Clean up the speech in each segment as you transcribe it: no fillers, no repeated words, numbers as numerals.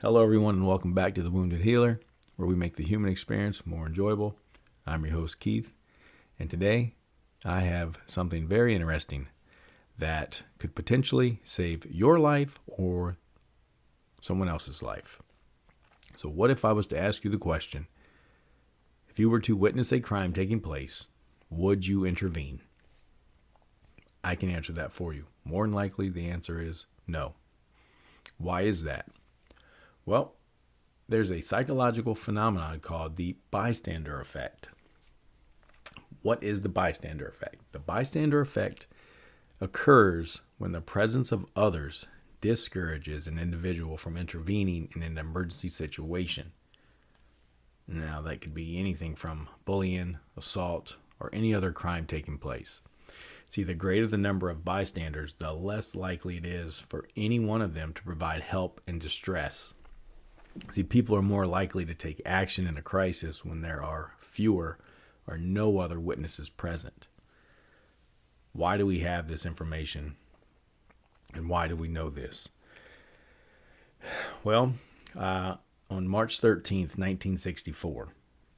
Hello, everyone, and welcome back to The Wounded Healer, where we make the human experience more enjoyable. I'm your host, Keith, and today I have something very interesting that could potentially save your life or someone else's life. So what if I was to ask you the question, if you were to witness a crime taking place, would you intervene? I can answer that for you. More than likely, the answer is no. Why is that? Well, there's a psychological phenomenon called the bystander effect. What is the bystander effect? The bystander effect occurs when the presence of others discourages an individual from intervening in an emergency situation. Now, that could be anything from bullying, assault, or any other crime taking place. See, the greater the number of bystanders, the less likely it is for any one of them to provide help in distress. See, people are more likely to take action in a crisis when there are fewer or no other witnesses present. Why do we have this information? And why do we know this? Well, on March 13th, 1964,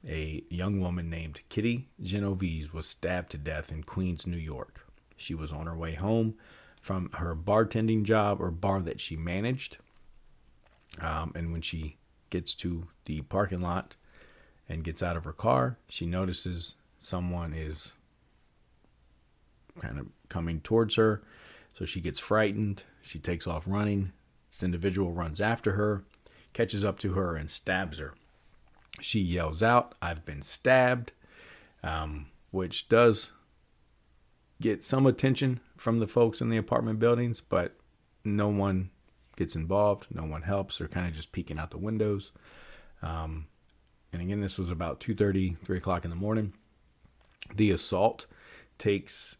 a young woman named Kitty Genovese was stabbed to death in Queens, New York. She was on her way home from her bartending job or bar that she managed. And when she gets to the parking lot and gets out of her car, she notices someone is kind of coming towards her. So she gets frightened. She takes off running. This individual runs after her, catches up to her, and stabs her. She yells out, "I've been stabbed," which does get some attention from the folks in the apartment buildings, but no one gets involved. No one helps. They're kind of just peeking out the windows. And again, this was about 2:30, 3 o'clock in the morning. The assault takes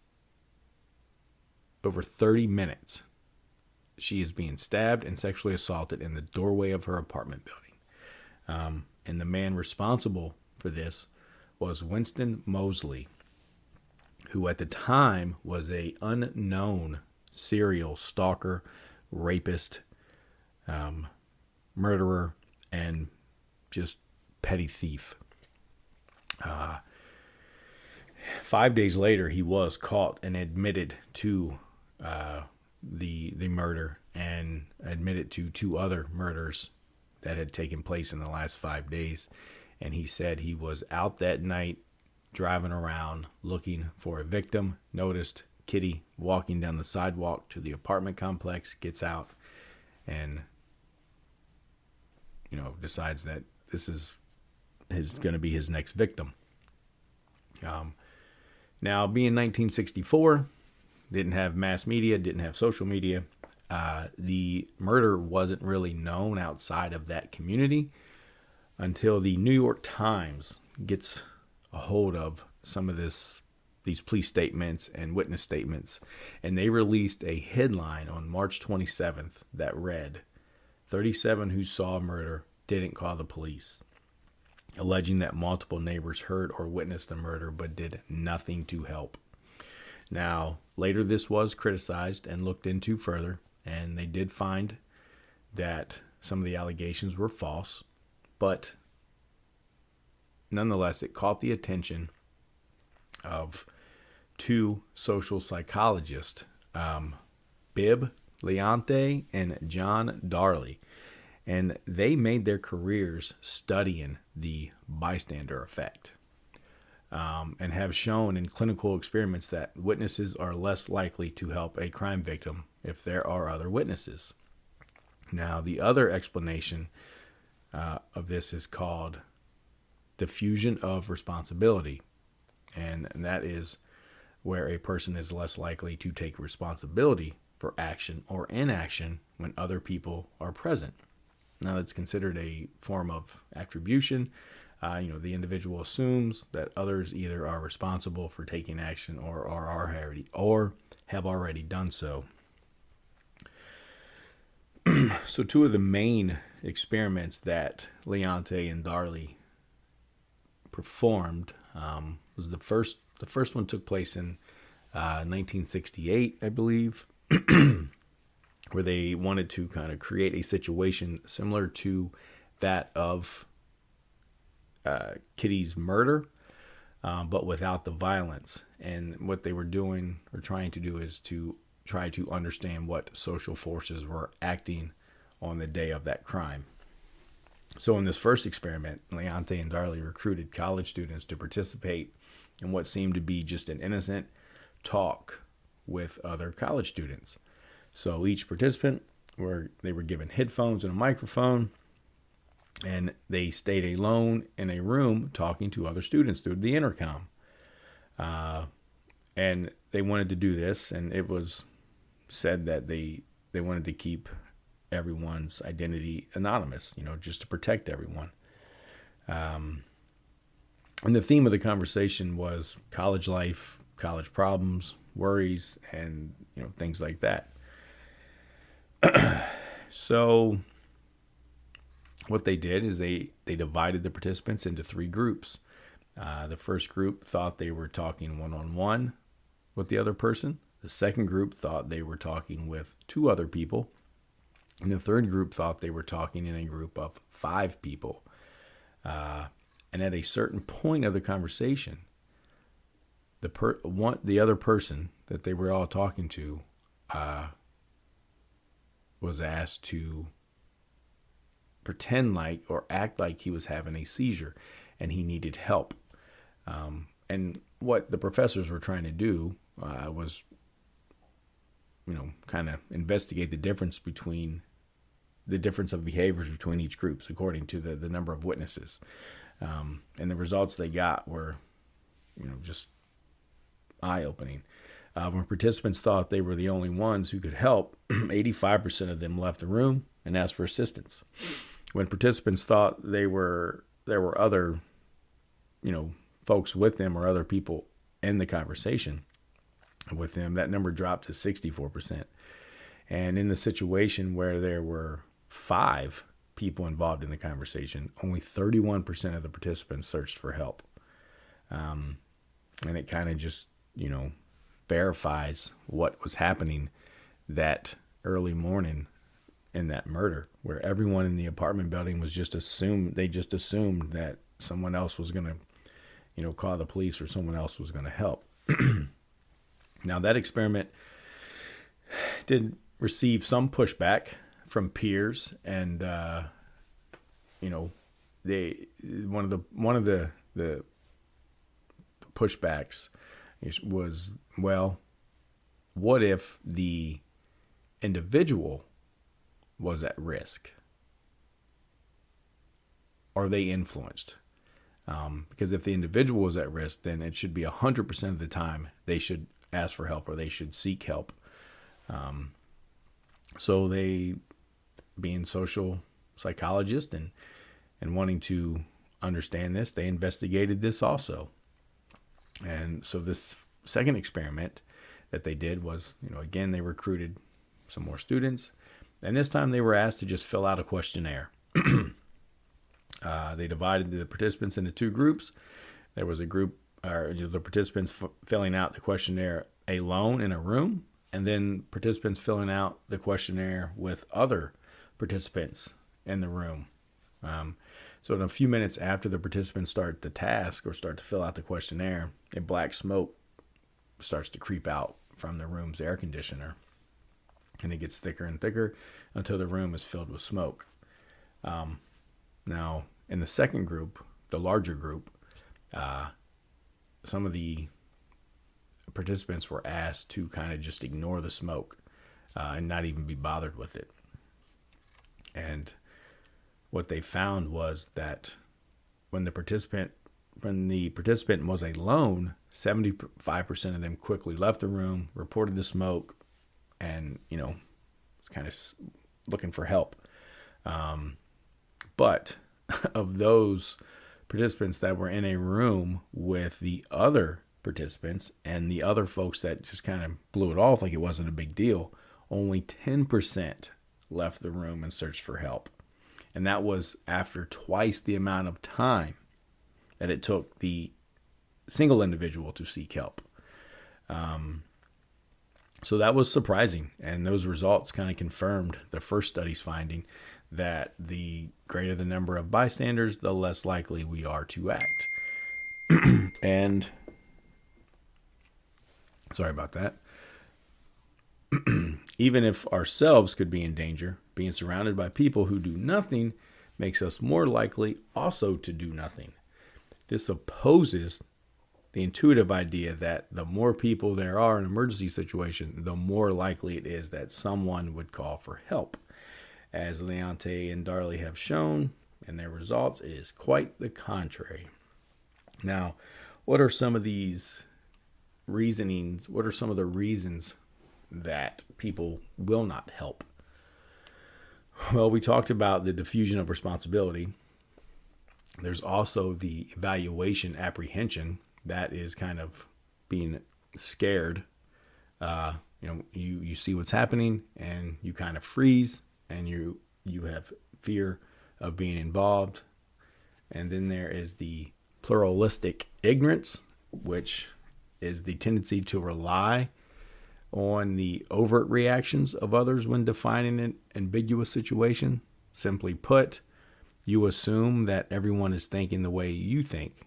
over 30 minutes. She is being stabbed and sexually assaulted in the doorway of her apartment building. And the man responsible for this was Winston Moseley, who at the time was an unknown serial stalker, rapist, murderer, and just petty thief. 5 days later, he was caught and admitted to the murder and admitted to 2 other murders that had taken place in the last 5 days. And he said he was out that night driving around looking for a victim, noticed Kitty walking down the sidewalk to the apartment complex, gets out, and decides that this is going to be his next victim. Now, being 1964, didn't have mass media, didn't have social media. The murder wasn't really known outside of that community until the New York Times gets a hold of some of these police statements and witness statements, and they released a headline on March 27th that read, 37 who saw murder didn't call the police, alleging that multiple neighbors heard or witnessed the murder but did nothing to help. Now, later this was criticized and looked into further, and they did find that some of the allegations were false, but nonetheless, it caught the attention of 2 social psychologists, Bibb Leonte and John Darley, and they made their careers studying the bystander effect, and have shown in clinical experiments that witnesses are less likely to help a crime victim if there are other witnesses. Now, the other explanation of this is called diffusion of responsibility, and that is where a person is less likely to take responsibility for action or inaction when other people are present. Now, it's considered a form of attribution. The individual assumes that others either are responsible for taking action or have already done so. So 2 of the main experiments that Leonte and Darley performed was the first one took place in 1968, I believe, where they wanted to kind of create a situation similar to that of Kitty's murder, but without the violence. And what they were doing or trying to do is to try to understand what social forces were acting on the day of that crime. So in this first experiment, Leonte and Darley recruited college students to participate in what seemed to be just an innocent talk with other college students. So each participant they were given headphones and a microphone, and they stayed alone in a room talking to other students through the intercom. And they wanted to do this, and it was said that they wanted to keep everyone's identity anonymous, just to protect everyone. And the theme of the conversation was college life, college problems, worries, and things like that. So what they did is they divided the participants into 3 groups. The first group thought they were talking one-on-one with the other person. The second group thought they were talking with 2 other people. And the third group thought they were talking in a group of 5 people. And at a certain point of the conversation, the other person that they were all talking to was asked to pretend like or act like he was having a seizure and he needed help. And what the professors were trying to do was, kind of investigate the difference of behaviors between each group according to the number of witnesses. And the results they got were, just eye-opening. When participants thought they were the only ones who could help, 85% of them left the room and asked for assistance. When participants thought there were other, folks with them or other people in the conversation with them, that number dropped to 64%. And in the situation where there were 5 people involved in the conversation, only 31% of the participants searched for help. And it kind of just, verifies what was happening that early morning in that murder, where everyone in the apartment building was just assumed that someone else was going to, call the police or someone else was going to help. Now, that experiment did receive some pushback from peers, and one of the pushbacks was, well, what if the individual was at risk? Are they influenced? Because if the individual was at risk, then it should be 100% of the time they should ask for help or they should seek help. So they, being social psychologists and wanting to understand this, they investigated this also. And so this second experiment that they did was, again, they recruited some more students, and this time they were asked to just fill out a questionnaire. They divided the participants into 2 groups. There was a group, the participants filling out the questionnaire alone in a room, and then participants filling out the questionnaire with other participants in the room. So in a few minutes after the participants start the task or start to fill out the questionnaire, a black smoke starts to creep out from the room's air conditioner, and it gets thicker and thicker until the room is filled with smoke. Now, in the second group, the larger group, some of the participants were asked to kind of just ignore the smoke and not even be bothered with it. And what they found was that when the participant was alone, 75% of them quickly left the room, reported the smoke, and was kind of looking for help. But of those participants that were in a room with the other participants and the other folks that just kind of blew it off like it wasn't a big deal, only 10% left the room and searched for help. And that was after twice the amount of time that it took the single individual to seek help. So that was surprising. And those results kind of confirmed the first study's finding that the greater the number of bystanders, the less likely we are to act. And sorry about that. Even if ourselves could be in danger, being surrounded by people who do nothing makes us more likely also to do nothing. This opposes the intuitive idea that the more people there are in an emergency situation, the more likely it is that someone would call for help. As Leonte and Darley have shown in their results, it is quite the contrary. Now, what are some of these reasonings? What are some of the reasons that people will not help? Well, we talked about the diffusion of responsibility. There's also the evaluation apprehension. That is kind of being scared. You see what's happening and you kind of freeze, and you have fear of being involved. And then there is the pluralistic ignorance, which is the tendency to rely on the overt reactions of others when defining an ambiguous situation. Simply put, you assume that everyone is thinking the way you think.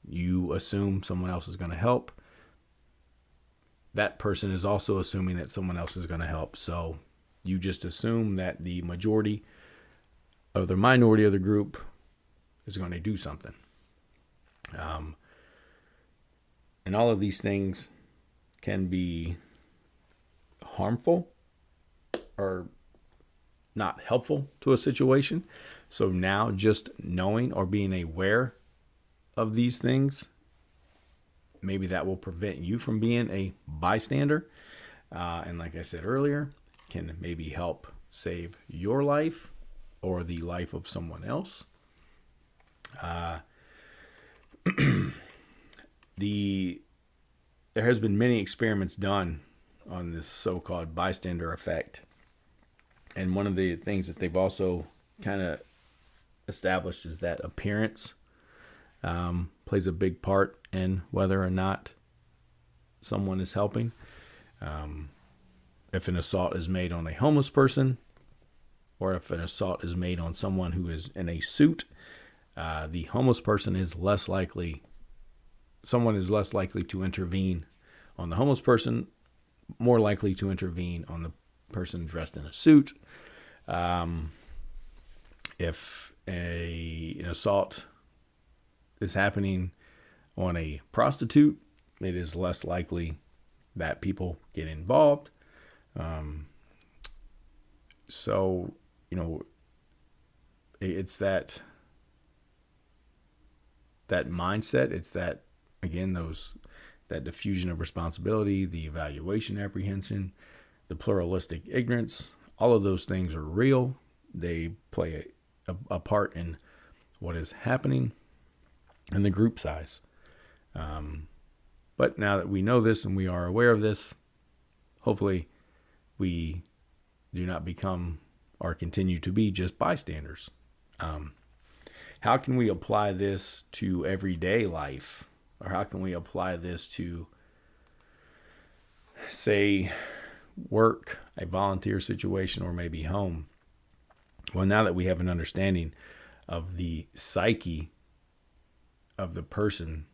You assume someone else is going to help. That person is also assuming that someone else is going to help. So you just assume that the majority of the minority of the group is going to do something. And all of these things can be harmful or not helpful to a situation. So now just knowing or being aware of these things, maybe that will prevent you from being a bystander. And like I said earlier, can maybe help save your life or the life of someone else. There has been many experiments done on this so-called bystander effect. And one of the things that they've also kind of established is that appearance plays a big part in whether or not someone is helping. If an assault is made on a homeless person, or if an assault is made on someone who is in a suit, the homeless person is less likely, someone is less likely to intervene on the homeless person, more likely to intervene on the person dressed in a suit. If an assault is happening on a prostitute, it is less likely that people get involved. So, it's that mindset. It's that, again, that diffusion of responsibility, the evaluation apprehension, the pluralistic ignorance. All of those things are real. They play a part in what is happening and the group size. But now that we know this and we are aware of this, hopefully we do not become or continue to be just bystanders. How can we apply this to everyday life? Or how can we apply this to, say, work, a volunteer situation, or maybe home? Well, now that we have an understanding of the psyche of the person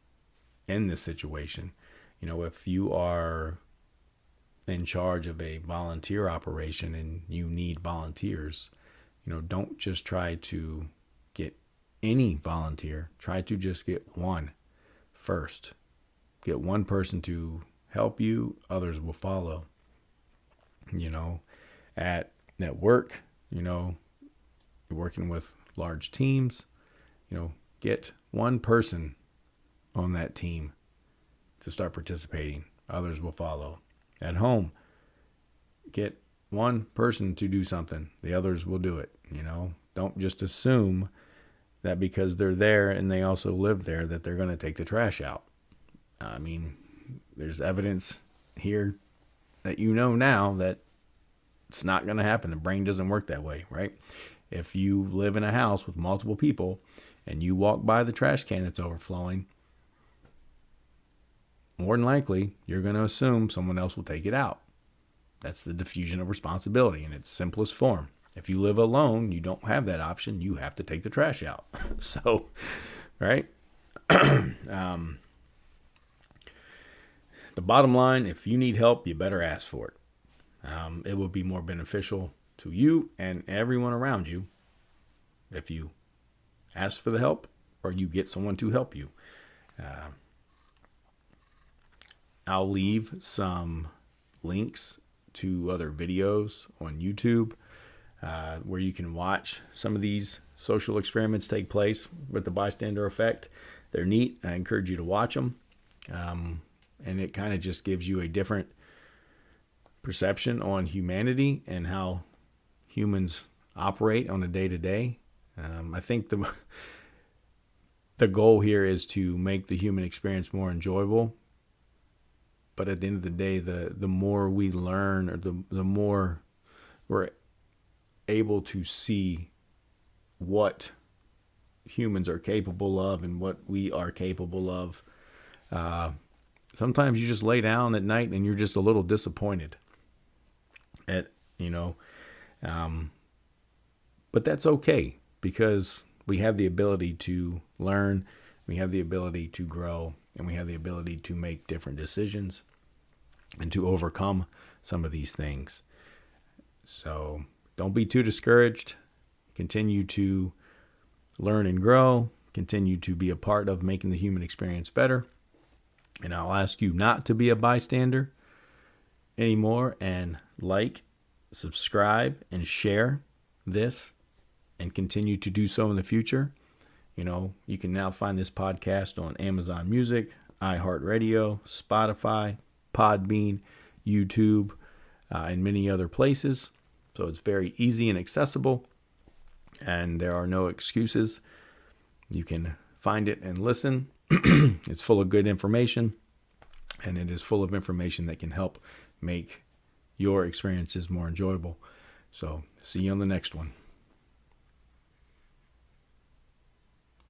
in this situation, if you are in charge of a volunteer operation and you need volunteers, don't just try to get any volunteer. Try to just get one first. Get one person to help you, others will follow. At work, you're working with large teams, get one person on that team to start participating, others will follow. At home, get one person to do something, the others will do it. Don't just assume that because they're there and they also live there that they're going to take the trash out. I mean, there's evidence here that now that it's not going to happen. The brain doesn't work that way, right? If you live in a house with multiple people and you walk by the trash can that's overflowing, more than likely, you're going to assume someone else will take it out. That's the diffusion of responsibility in its simplest form. If you live alone, you don't have that option. You have to take the trash out. So, right? The bottom line, if you need help, you better ask for it. It will be more beneficial to you and everyone around you if you ask for the help or you get someone to help you. I'll leave some links to other videos on YouTube where you can watch some of these social experiments take place with the bystander effect. They're neat. I encourage you to watch them. And it kind of just gives you a different perception on humanity and how humans operate on a day-to-day. I think the goal here is to make the human experience more enjoyable. But at the end of the day, the more we learn, or the more we're able to see what humans are capable of and what we are capable of. Sometimes you just lay down at night and you're just a little disappointed but that's okay, because we have the ability to learn, we have the ability to grow, and we have the ability to make different decisions and to overcome some of these things. So don't be too discouraged. Continue to learn and grow. Continue to be a part of making the human experience better. And I'll ask you not to be a bystander anymore, and like, subscribe, and share this, and continue to do so in the future. You can now find this podcast on Amazon Music, iHeartRadio, Spotify, Podbean, YouTube, and many other places. So it's very easy and accessible, and there are no excuses. You can find it and listen. It's full of good information, and it is full of information that can help make your experiences more enjoyable. So see you on the next one.